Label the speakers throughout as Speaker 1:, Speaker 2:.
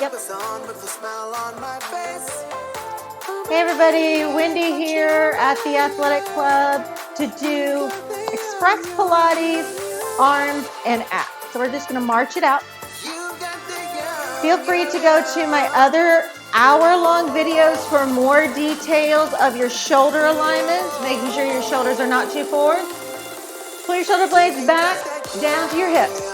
Speaker 1: Yep. Hey everybody, Wendy here at the Athletic Club to do Express Pilates, arms, and abs. So we're just going to march it out. Feel free to go to my other hour-long videos for more details of your shoulder alignments, making sure your shoulders are not too forward. Pull your shoulder blades back, down to your hips.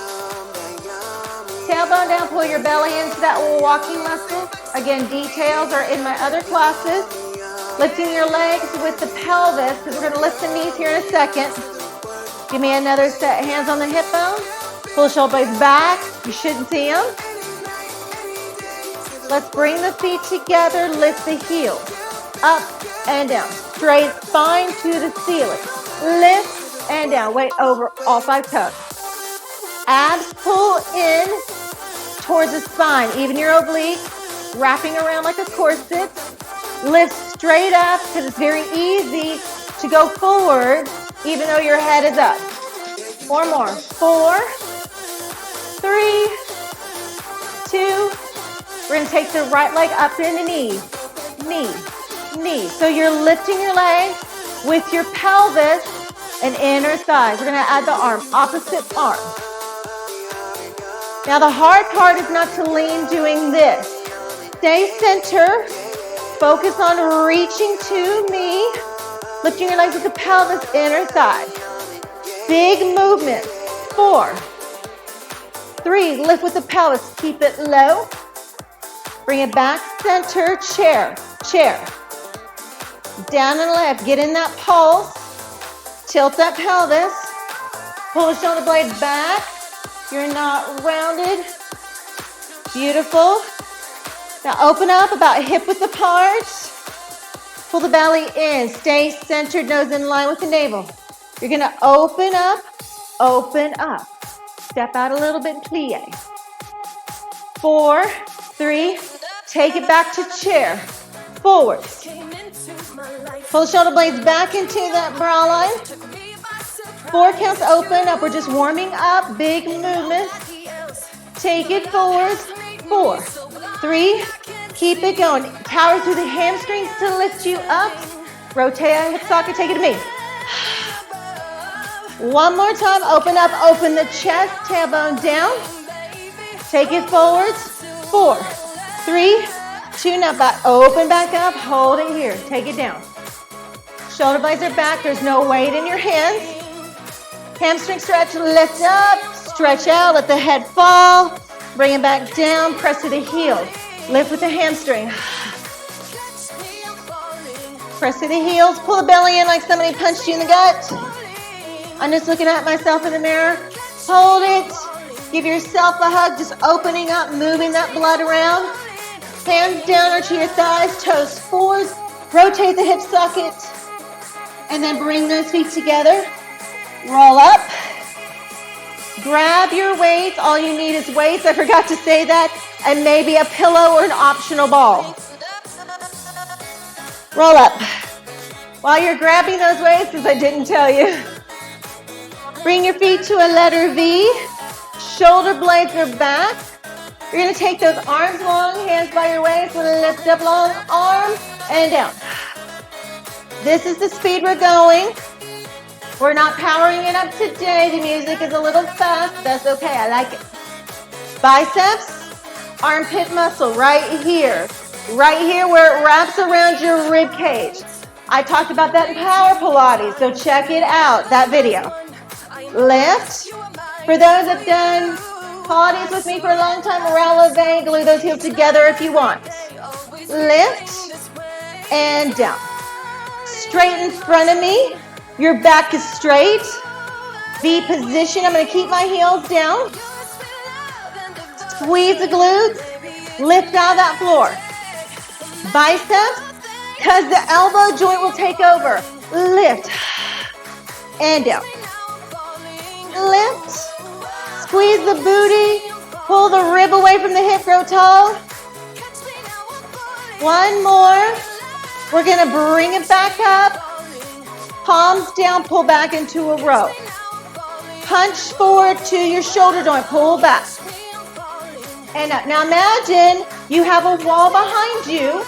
Speaker 1: Tailbone down, pull your belly into that walking muscle. Again, details are in my other classes. Lifting your legs with the pelvis, because we're going to lift the knees here in a second. Give me another set, hands on the hip bone. Pull the shoulder blades back. You shouldn't see them. Let's bring the feet together, lift the heels. Up and down. Straight spine to the ceiling. Lift and down. Weight over all 5 toes. Abs pull in towards the spine. Even your obliques, wrapping around like a corset. Lift straight up because it's very easy to go forward even though your head is up. 4 more. 4, 3, 2. We're going to take the right leg up in the knee. Knee, knee. So you're lifting your leg with your pelvis and inner thighs. We're going to add the arm, opposite arm. Now the hard part is not to lean doing this. Stay center. Focus on reaching to me. Lifting your legs with the pelvis, inner thigh. Big movement. 4, 3, lift with the pelvis. Keep it low. Bring it back, center, chair, chair. Down and left, get in that pulse. Tilt that pelvis. Pull the shoulder blades back. You're not rounded. Beautiful. Now open up about hip width apart. Pull the belly in. Stay centered, nose in line with the navel. You're gonna open up, open up. Step out a little bit and plie. 4, 3, take it back to chair. Forward. Pull the shoulder blades back into that bra line. 4 counts, open up. We're just warming up, big movements. Take it forward. 4, 3, keep it going. Power through the hamstrings to lift you up. Rotate a hip socket, take it to me. One more time, open up, open the chest, tailbone down. Take it forward. 4, 3, 2, now back, open back up, hold it here, take it down. Shoulder blades are back, there's no weight in your hands. Hamstring stretch, lift up, stretch out, let the head fall. Bring it back down, press to the heels. Lift with the hamstring. Press to the heels, pull the belly in like somebody punched you in the gut. I'm just looking at myself in the mirror. Hold it. Give yourself a hug, just opening up, moving that blood around. Hands down or to your thighs, toes forward. Rotate the hip socket. And then bring those feet together. Roll up. Grab your weights. All you need is weights. I forgot to say that. And maybe a pillow or an optional ball. Roll up. While you're grabbing those weights, as I didn't tell you, bring your feet to a letter V. Shoulder blades are back. You're going to take those arms long, hands by your waist, lift up long arm and down. This is the speed we're going. We're not powering it up today. The music is a little fast. That's okay. I like it. Biceps, armpit muscle right here where it wraps around your rib cage. I talked about that in Power Pilates, so check it out, that video. Lift. For those that have done Pilates with me for a long time, releve, glue those heels together if you want. Lift and down. Straight in front of me. Your back is straight. V position. I'm going to keep my heels down. Squeeze the glutes. Lift out of that floor. Biceps, because the elbow joint will take over. Lift and down. Lift. Squeeze the booty. Pull the rib away from the hip. Grow tall. One more. We're going to bring it back up. Palms down, pull back into a row. Punch forward to your shoulder joint, pull back. And up. Now imagine You have a wall behind you.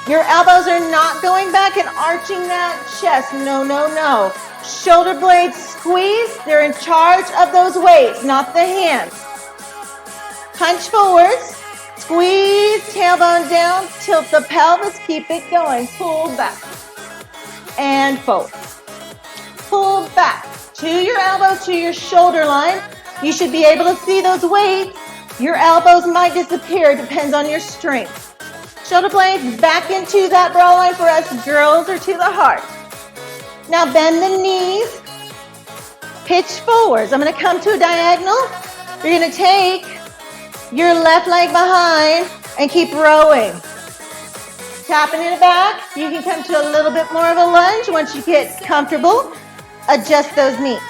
Speaker 1: Your elbows are not going back and arching that chest. No, no, no. Shoulder blades squeeze. They're in charge of those weights, not the hands. Punch forwards. Squeeze, tailbone down. Tilt the pelvis. Keep it going. Pull back. And forward. Pull back to your elbows, to your shoulder line. You should be able to see those weights. Your elbows might disappear. Depends on your strength. Shoulder blades back into that bra line for us girls or to the heart. Now bend the knees. Pitch forwards. I'm going to come to a diagonal. You're going to take your left leg behind and keep rowing. Tapping it back. You can come to a little bit more of a lunge once you get comfortable. Adjust those knees.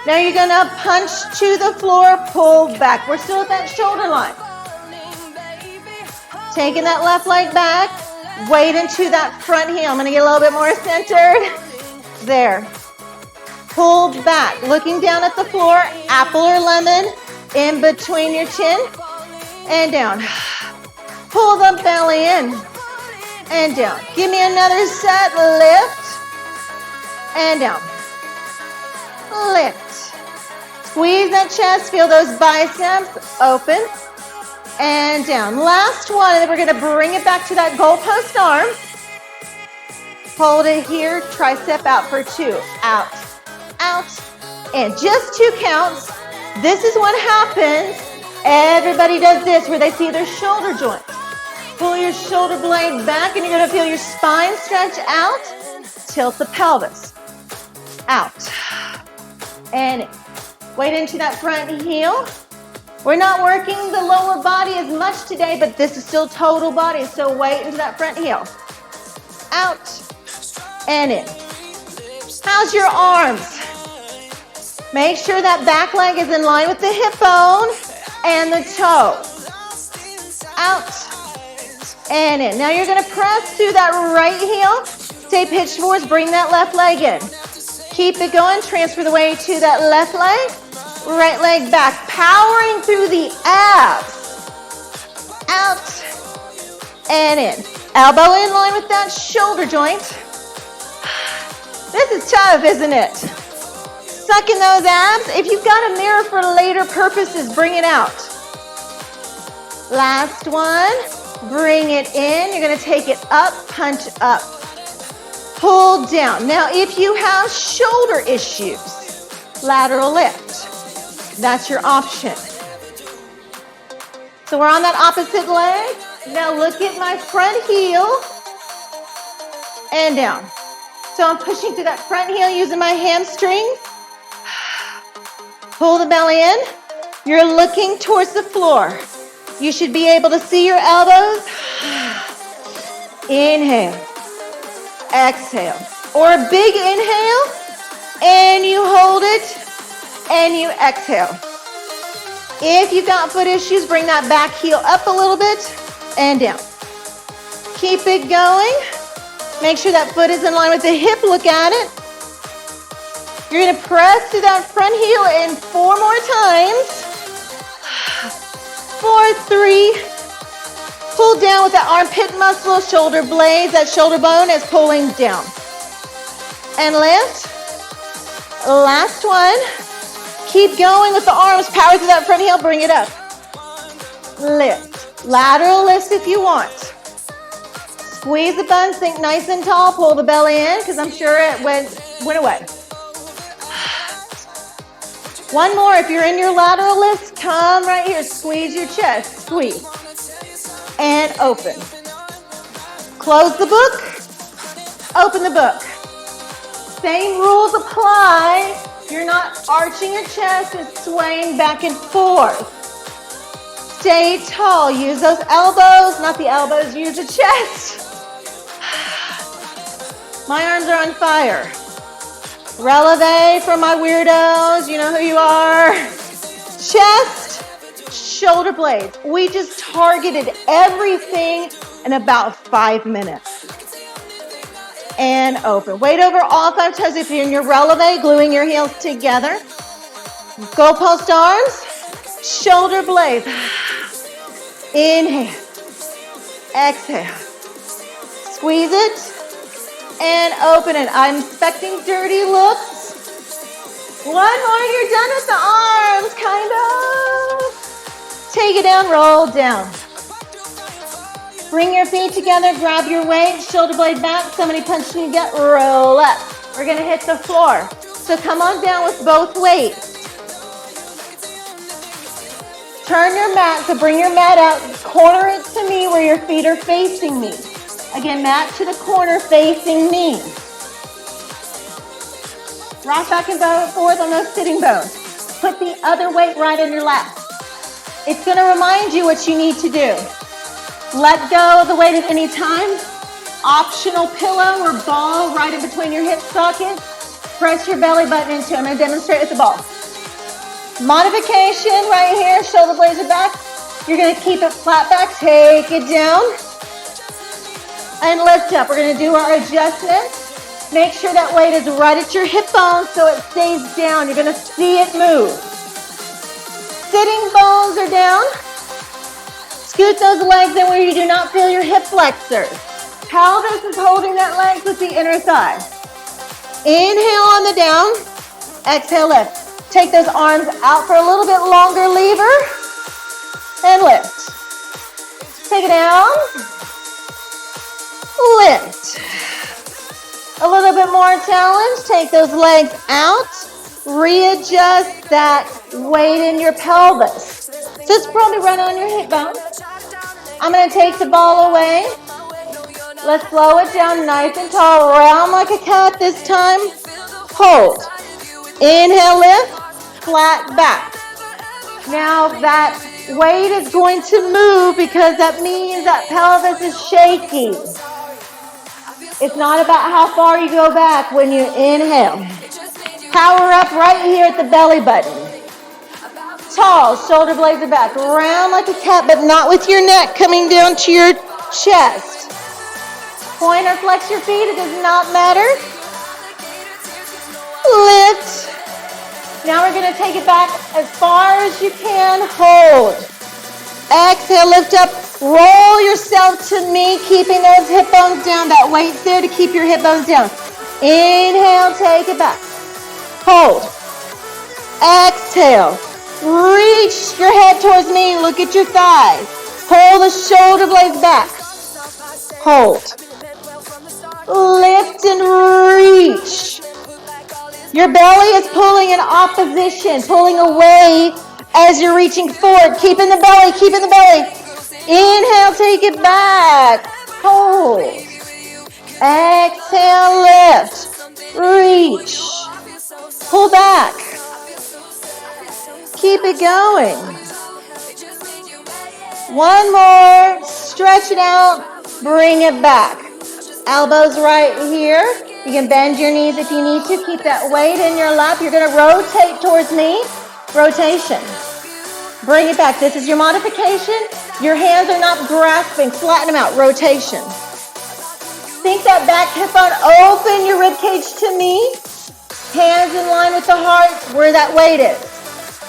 Speaker 1: Now you're going to punch to the floor, pull back. We're still at that shoulder line. Taking that left leg back, weight into that front heel. I'm going to get a little bit more centered. There. Pull back, looking down at the floor, apple or lemon in between your chin and down. Pull the belly in and down. Give me another set, lift and down. Lift. Squeeze that chest, feel those biceps open and down. Last one, and then we're going to bring it back to that goalpost arm. Hold it here, tricep out for 2. Out, out, and just 2 counts. This is what happens. Everybody does this where they see their shoulder joint. Pull your shoulder blade back and you're going to feel your spine stretch out. Tilt the pelvis. Out. And in. Weight into that front heel. We're not working the lower body as much today, but this is still total body. So weight into that front heel. Out and in. How's your arms? Make sure that back leg is in line with the hip bone and the toe. Out and in. Now you're going to press through that right heel. Stay pitched forwards. Bring that left leg in. Keep it going. Transfer the weight to that left leg. Right leg back. Powering through the abs. Out and in. Elbow in line with that shoulder joint. This is tough, isn't it? Suck in those abs. If you've got a mirror for later purposes, bring it out. Last one. Bring it in. You're going to take it up, punch up. Pull down. Now, if you have shoulder issues, lateral lift. That's your option. So we're on that opposite leg. Now look at my front heel and down. So I'm pushing through that front heel using my hamstrings. Pull the belly in. You're looking towards the floor. You should be able to see your elbows. Inhale. Exhale. Or a big inhale. And you hold it. And you exhale. If you've got foot issues, bring that back heel up a little bit and down. Keep it going. Make sure that foot is in line with the hip. Look at it. You're going to press through that front heel in 4 more times. 4, 3. Pull down with that armpit muscle, shoulder blades. That shoulder bone is pulling down. And lift. Last one. Keep going with the arms. Power through that front heel. Bring it up. Lift. Lateral lifts if you want. Squeeze the bun. Sink nice and tall. Pull the belly in because I'm sure it went away. One more. If you're in your lateral lifts, come right here. Squeeze your chest. Squeeze. And open. Close the book. Open the book. Same rules apply. You're not arching your chest, it's swaying back and forth. Stay tall. Use those elbows, not the elbows, use the chest. My arms are on fire. Releve for my weirdos, you know who you are. Chest, shoulder blades. We just targeted everything in about 5 minutes. And open. Weight over all 5 toes if you're in your releve, gluing your heels together. Goalpost arms, shoulder blades. Inhale. Exhale. Squeeze it. And open it. I'm expecting dirty looks. One more, you're done with the arms, kind of. Take it down, roll down. Bring your feet together, grab your weight, shoulder blade back, somebody punch in your gut, roll up. We're gonna hit the floor. So come on down with both weights. Turn your mat, so bring your mat out, corner it to me where your feet are facing me. Again, mat to the corner facing me. Rock back and forth on those sitting bones. Put the other weight right in your lap. It's going to remind you what you need to do. Let go of the weight at any time. Optional pillow or ball right in between your hip sockets. Press your belly button into it. I'm going to demonstrate with the ball. Modification right here, shoulder blades are back. You're going to keep it flat back, take it down. And lift up. We're going to do our adjustments. Make sure that weight is right at your hip bone so it stays down. You're going to see it move. Sitting bones are down. Scoot those legs in where you do not feel your hip flexors. Pelvis is holding that leg with the inner thigh. Inhale on the down. Exhale, lift. Take those arms out for a little bit longer lever. And lift. Take it down. Lift. A little bit more challenge. Take those legs out. Readjust that weight in your pelvis. Just probably run on your hip bone. I'm going to take the ball away. Let's slow it down nice and tall. Round like a cat this time. Hold. Inhale, lift. Flat back. Now that weight is going to move because that means that pelvis is shaky. It's not about how far you go back when you inhale. Power up right here at the belly button. Tall, shoulder blades are back. Round like a cat, but not with your neck coming down to your chest. Point or flex your feet, it does not matter. Lift. Now we're going to take it back as far as you can. Hold. Exhale, lift up. Roll yourself to me, keeping those hip bones down. That weight's there to keep your hip bones down. Inhale, take it back. Hold. Exhale. Reach your head towards me. Look at your thighs. Pull the shoulder blades back. Hold. Lift and reach. Your belly is pulling in opposition, pulling away as you're reaching forward. Keep in the belly, keep in the belly. Inhale, take it back. Hold. Exhale, lift. Reach. Pull back. Keep it going. One more. Stretch it out. Bring it back. Elbows right here. You can bend your knees if you need to. Keep that weight in your lap. You're going to rotate towards me. Rotation. Bring it back. This is your modification. Your hands are not grasping. Flatten them out. Rotation. Think that back hip bone. Open your rib cage to me. Hands in line with the heart where that weight is.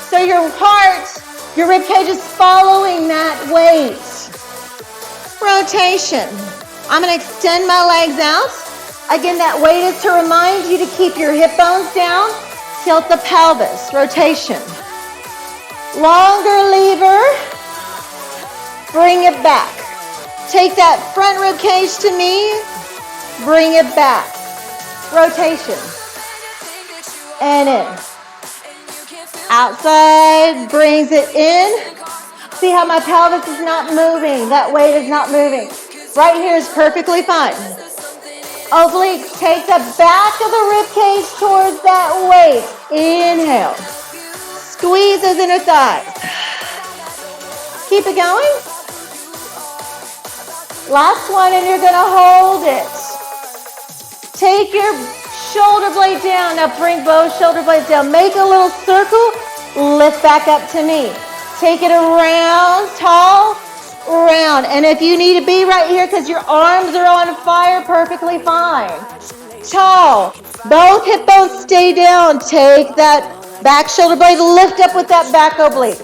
Speaker 1: So your heart, your rib cage is following that weight. Rotation. I'm going to extend my legs out. Again, that weight is to remind you to keep your hip bones down. Tilt the pelvis. Rotation. Longer lever. Bring it back. Take that front rib cage to me. Bring it back. Rotation. And in. Outside. Brings it in. See how my pelvis is not moving. That weight is not moving. Right here is perfectly fine. Obliques, take the back of the rib cage towards that weight. Inhale. Squeeze those inner thighs. Keep it going. Last one, and you're going to hold it. Take your shoulder blade down. Now bring both shoulder blades down. Make a little circle. Lift back up to me. Take it around, tall, round. And if you need to be right here because your arms are on fire, perfectly fine. Tall. Both hip bones stay down. Take that back shoulder blade, lift up with that back oblique.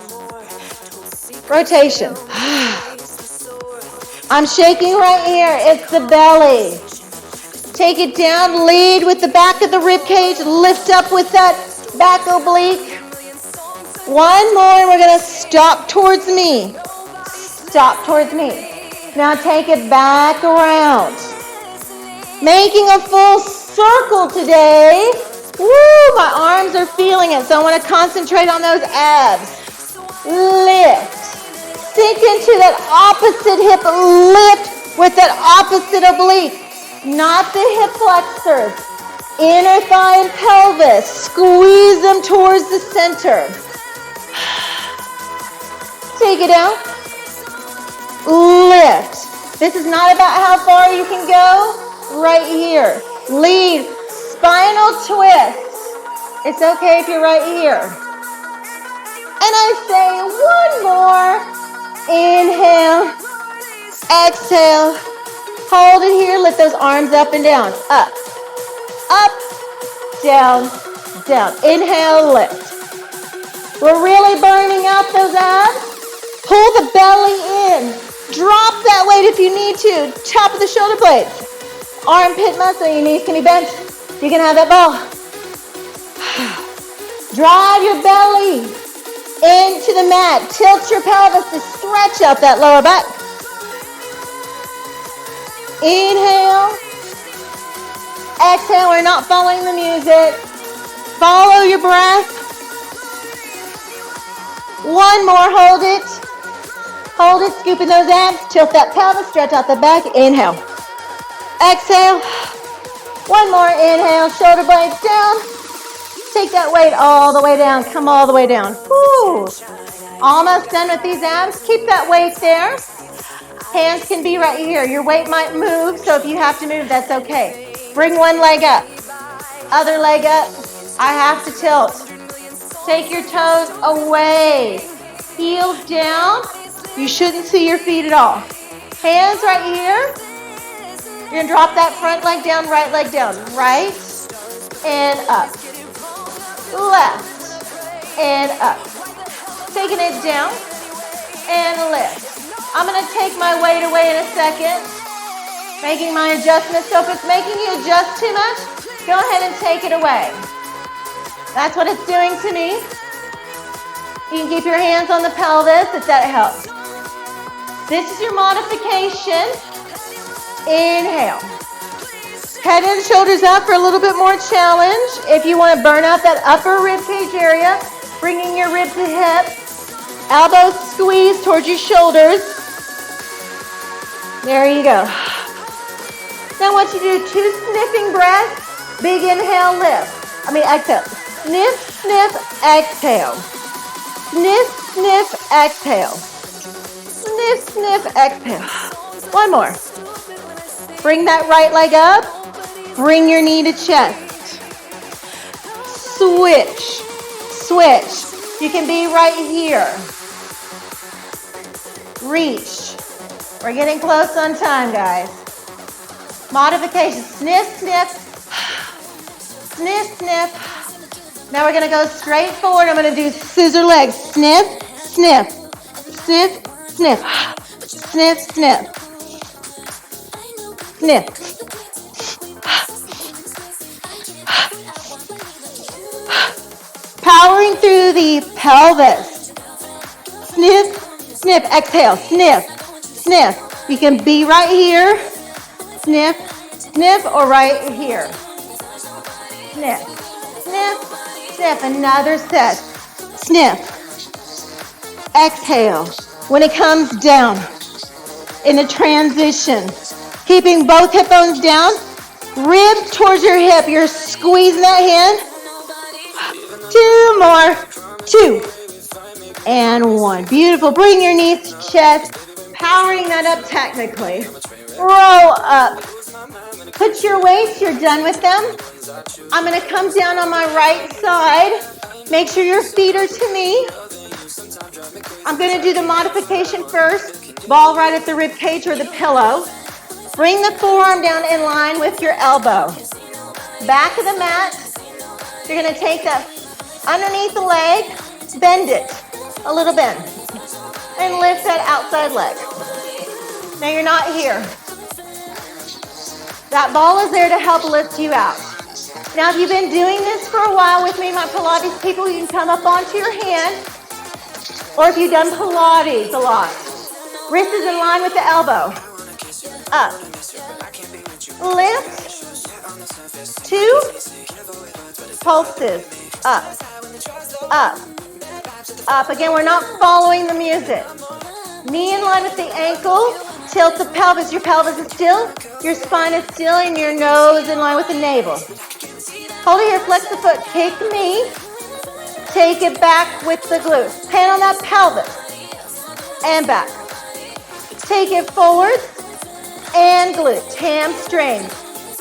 Speaker 1: Rotation. I'm shaking right here. It's the belly. Take it down. Lead with the back of the rib cage. Lift up with that back oblique. One more, and we're going to stop towards me. Stop towards me. Now take it back around. Making a full circle today. Woo, my arms are feeling it, so I want to concentrate on those abs. Lift. Sink into that opposite hip. Lift with that opposite oblique. Not the hip flexors. Inner thigh and pelvis. Squeeze them towards the center. Take it out. Lift. This is not about how far you can go. Right here. Lead. Spinal twist. It's okay if you're right here. And I say one more. Inhale. Exhale. Hold it here. Lift those arms up and down. Up. Up. Down. Down. Inhale. Lift. We're really burning out those abs. Pull the belly in. Drop that weight if you need to. Top of the shoulder blades. Armpit muscle. Your knees can be bent. You can have that ball. Drive your belly into the mat. Tilt your pelvis to stretch out that lower back. Inhale. Exhale. We're not following the music. Follow your breath. One more. Hold it. Hold it. Scooping those abs. Tilt that pelvis. Stretch out the back. Inhale. Exhale. One more. Inhale. Shoulder blades down. Take that weight all the way down. Come all the way down. Woo. Almost done with these abs. Keep that weight there. Hands can be right here. Your weight might move, so if you have to move, that's okay. Bring one leg up. Other leg up. I have to tilt. Take your toes away. Heels down. You shouldn't see your feet at all. Hands right here. You're going to drop that front leg down, right leg down. Right and up. Left and up. Taking it down and lift. I'm going to take my weight away in a second. Making my adjustment. So if it's making you adjust too much, go ahead and take it away. That's what it's doing to me. You can keep your hands on the pelvis if that helps. This is your modification. Inhale. Head and shoulders up for a little bit more challenge. If you want to burn out that upper rib cage area, bringing your rib to hip. Elbows squeeze towards your shoulders. There you go. Now I want you to do 2 sniffing breaths. Big inhale, exhale. Sniff, sniff, exhale. Sniff, sniff, exhale. Sniff, sniff, exhale. One more. Bring that right leg up. Bring your knee to chest. Switch. Switch. You can be right here. Reach. We're getting close on time, guys. Modification. Sniff, sniff. Sniff, sniff. Now we're going to go straight forward. I'm going to do scissor legs. Sniff, sniff. Sniff, sniff. Sniff, sniff. Sniff. Powering through the pelvis. Sniff, sniff, exhale, sniff, sniff. You can be right here. Sniff, sniff, or right here. Sniff, sniff, sniff. Another set. Sniff. Exhale. When it comes down in the transition, keeping both hip bones down, rib towards your hip. You're squeezing that hand. 2 more. 2 and 1. Beautiful. Bring your knees to chest. Powering that up technically. Roll up. Put your weights. You're done with them. I'm going to come down on my right side. Make sure your feet are to me. I'm going to do the modification first. Ball right at the rib cage or the pillow. Bring the forearm down in line with your elbow. Back of the mat. You're going to take that underneath the leg, bend it, a little bend, and lift that outside leg. Now you're not here. That ball is there to help lift you out. Now if you've been doing this for a while with me, my Pilates people, you can come up onto your hand. Or if you've done Pilates a lot. Wrist is in line with the elbow. Up. Lift. 2 pulses. Up. Up. Up. Again, we're not following the music. Knee in line with the ankle. Tilt the pelvis. Your pelvis is still. Your spine is still. And your nose in line with the navel. Hold it here. Flex the foot. Kick the knee. Take it back with the glutes. Hand on that pelvis. And back. Take it forward. And glutes. Hamstring.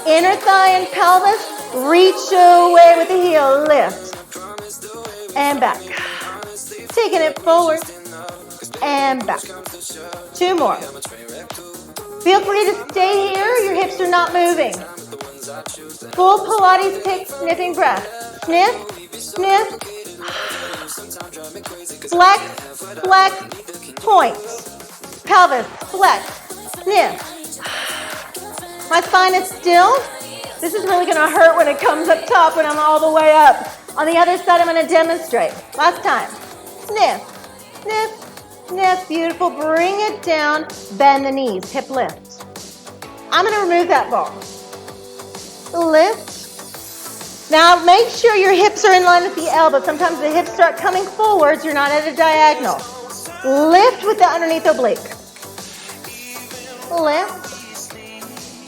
Speaker 1: Inner thigh and pelvis. Reach away with the heel. Lift. And back. Taking it forward. And back. 2 more. Feel free to stay here. Your hips are not moving. Full Pilates kick, sniffing breath. Sniff, sniff. Flex, flex, point. Pelvis, flex, sniff. My spine is still. This is really going to hurt when it comes up top when I'm all the way up. On the other side, I'm going to demonstrate. Last time. Sniff, sniff, sniff. Beautiful. Bring it down. Bend the knees. Hip lift. I'm going to remove that ball. Lift. Now make sure your hips are in line with the elbow. Sometimes the hips start coming forwards. You're not at a diagonal. Lift with the underneath oblique. Lift.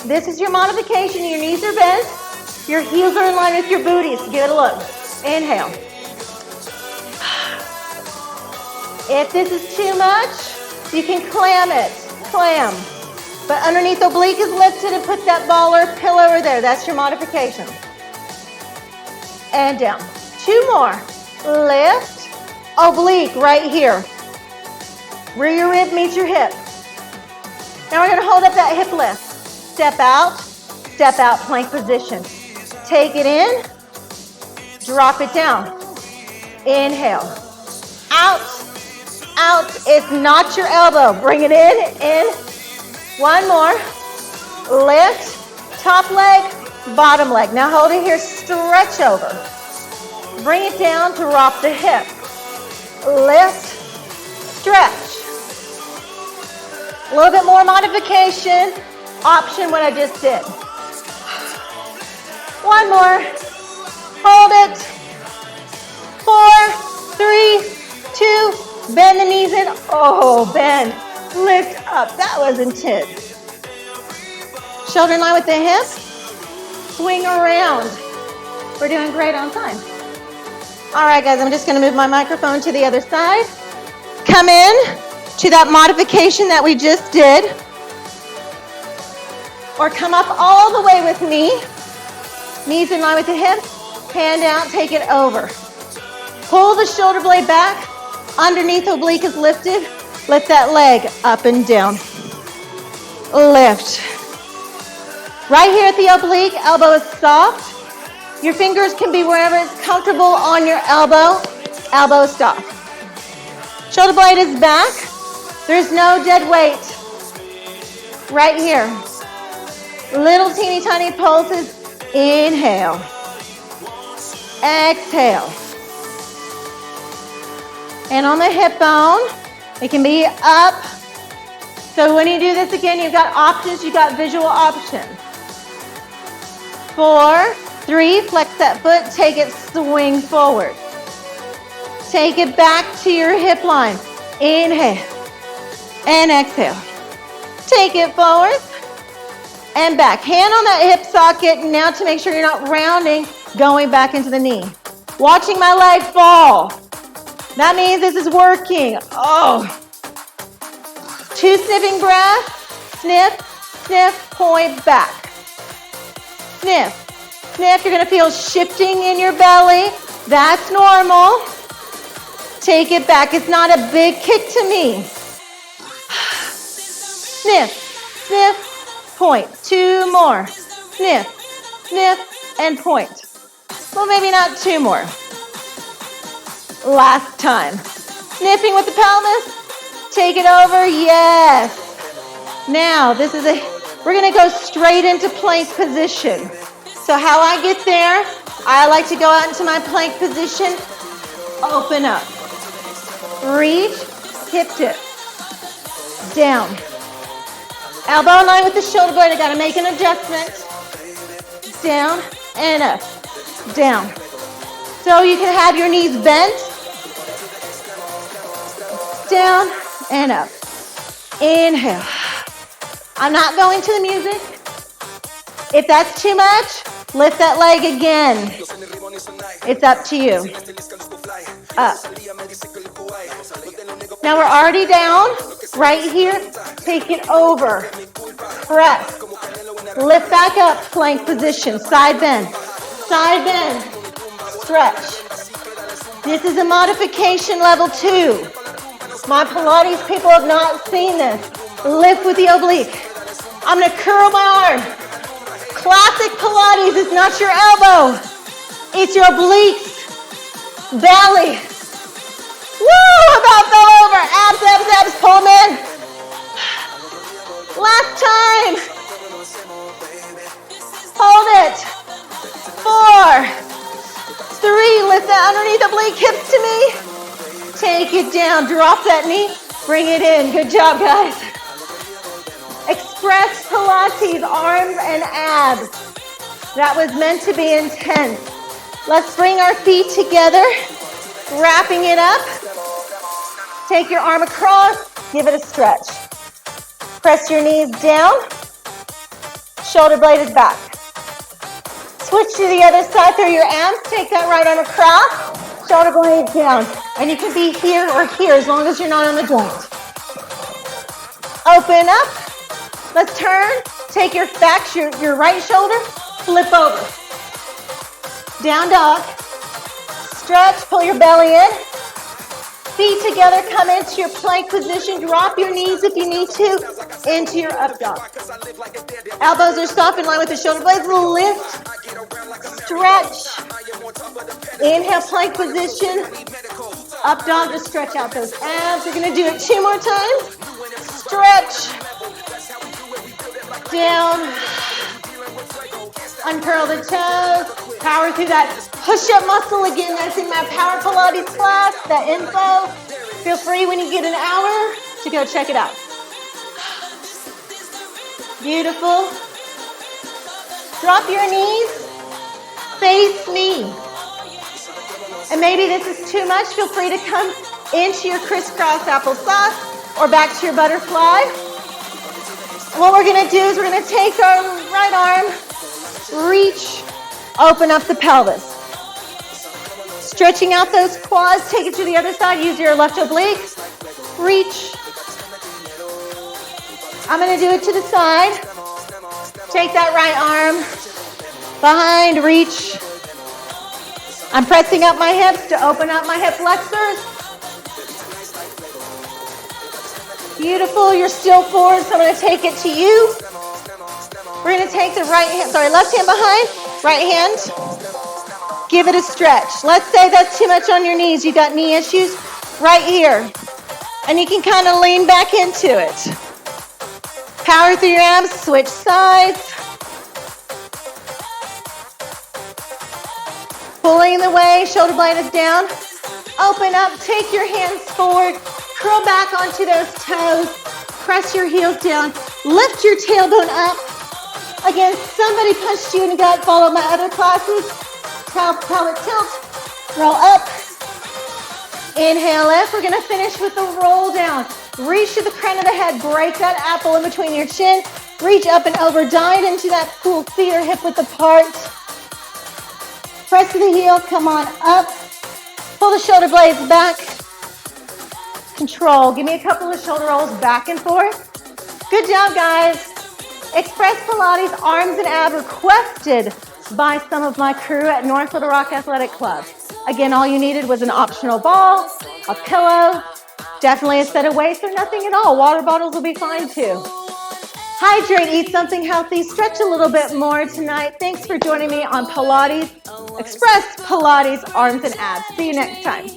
Speaker 1: This is your modification. Your knees are bent. Your heels are in line with your booties. Give it a look. Inhale. If this is too much, you can clam it. Clam. But underneath oblique is lifted and put that ball or pillow over there. That's your modification. And down. 2 more. Lift. Oblique right here. Where your rib meets your hip. Now we're going to hold up that hip lift. Step out, plank position. Take it in, drop it down. Inhale. Out, out. It's not your elbow. Bring it in. 1 more. Lift, top leg, bottom leg. Now hold it here, stretch over. Bring it down, drop the hip. Lift, stretch. A little bit more modification. Option what I just did. 1 more. Hold it. 4, 3, 2. Bend the knees in. Oh, bend. Lift up. That was intense. Shoulder in line with the hip. Swing around. We're doing great on time. All right, guys. I'm just going to move my microphone to the other side. Come in to that modification that we just did. Or come up all the way with me. Knees in line with the hips. Hand out, take it over. Pull the shoulder blade back. Underneath oblique is lifted. Lift that leg up and down. Lift. Right here at the oblique, elbow is soft. Your fingers can be wherever it's comfortable on your elbow. Elbow is soft. Shoulder blade is back. There's no dead weight. Right here. Little teeny tiny pulses. Inhale. Exhale. And on the hip bone, it can be up. So when you do this again, you've got options, you've got visual options. 4, 3, flex that foot, take it, swing forward. Take it back to your hip line. Inhale. And exhale. Take it forward. And back. Hand on that hip socket now to make sure you're not rounding, going back into the knee. Watching my leg fall. That means this is working. Oh. 2 sniffing breaths. Sniff, sniff, point back. Sniff, sniff. You're going to feel shifting in your belly. That's normal. Take it back. It's not a big kick to me. Sniff, sniff. Point. 2 more. Sniff, sniff, and point. Well, maybe not 2 more. Last time. Sniffing with the pelvis. Take it over. Yes. Now, we're gonna go straight into plank position. So how I get there, I like to go out into my plank position, open up, reach, hip dip, down. Elbow in line with the shoulder blade, I gotta make an adjustment. Down and up, down. So you can have your knees bent, down and up. Inhale. I'm not going to the music. If that's too much, lift that leg again. It's up to you. Up. Now we're already down. Right here, take it over. Press. Lift back up, plank position. Side bend. Side bend. Stretch. This is a modification level 2. My Pilates people have not seen this. Lift with the oblique. I'm gonna curl my arm. Classic Pilates is not your elbow. It's your obliques. Belly. Woo! About fell over. Abs, abs, abs. Pull them in. Last time. Hold it. 4, 3. Lift that underneath oblique hips to me. Take it down. Drop that knee. Bring it in. Good job, guys. Express Pilates, arms and abs. That was meant to be intense. Let's bring our feet together. Wrapping it up. Take your arm across. Give it a stretch. Press your knees down. Shoulder blade is back. Switch to the other side through your abs. Take that right arm across. Shoulder blade down. And you can be here or here as long as you're not on the joint. Open up. Let's turn. Take your your right shoulder. Flip over. Down dog. Stretch. Pull your belly in. Feet together. Come into your plank position. Drop your knees if you need to. Into your up dog. Elbows are soft in line with the shoulder blades. Lift. Stretch. Inhale, plank position. Up dog to stretch out those abs. We're going to do it 2 more times. Stretch. Down. Uncurl the toes. Power through that push-up muscle again. That's in my Power Pilates class. That info. Feel free when you get an hour to go check it out. Beautiful. Drop your knees. Face me. And maybe this is too much. Feel free to come into your crisscross applesauce or back to your butterfly. What we're going to do is we're going to take our right arm, reach, open up the pelvis. Stretching out those quads, take it to the other side. Use your left oblique. Reach. I'm going to do it to the side. Take that right arm behind, reach. I'm pressing up my hips to open up my hip flexors. Beautiful, you're still forward, so I'm going to take it to you. We're going to take the left hand behind, right hand. Give it a stretch. Let's say that's too much on your knees. You got knee issues right here. And you can kind of lean back into it. Power through your abs, switch sides. Pulling the way, shoulder blade is down. Open up, take your hands forward. Curl back onto those toes. Press your heels down. Lift your tailbone up. Again, somebody punched you in the gut. Follow my other classes. Pelvic tilt. Roll up. Inhale, lift. We're going to finish with the roll down. Reach to the crown of the head. Break that apple in between your chin. Reach up and over. Dive into that cool feet or hip width apart. Press to the heel. Come on up. Pull the shoulder blades back. Control. Give me a couple of shoulder rolls back and forth. Good job, guys. Express Pilates arms and abs requested by some of my crew at North Little Rock Athletic Club. Again, all you needed was an optional ball, a pillow, definitely a set of weights or nothing at all. Water bottles will be fine too. Hydrate, eat something healthy, stretch a little bit more tonight. Thanks for joining me on Pilates, Express Pilates arms and abs. See you next time.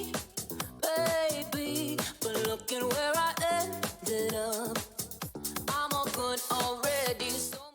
Speaker 2: one already. So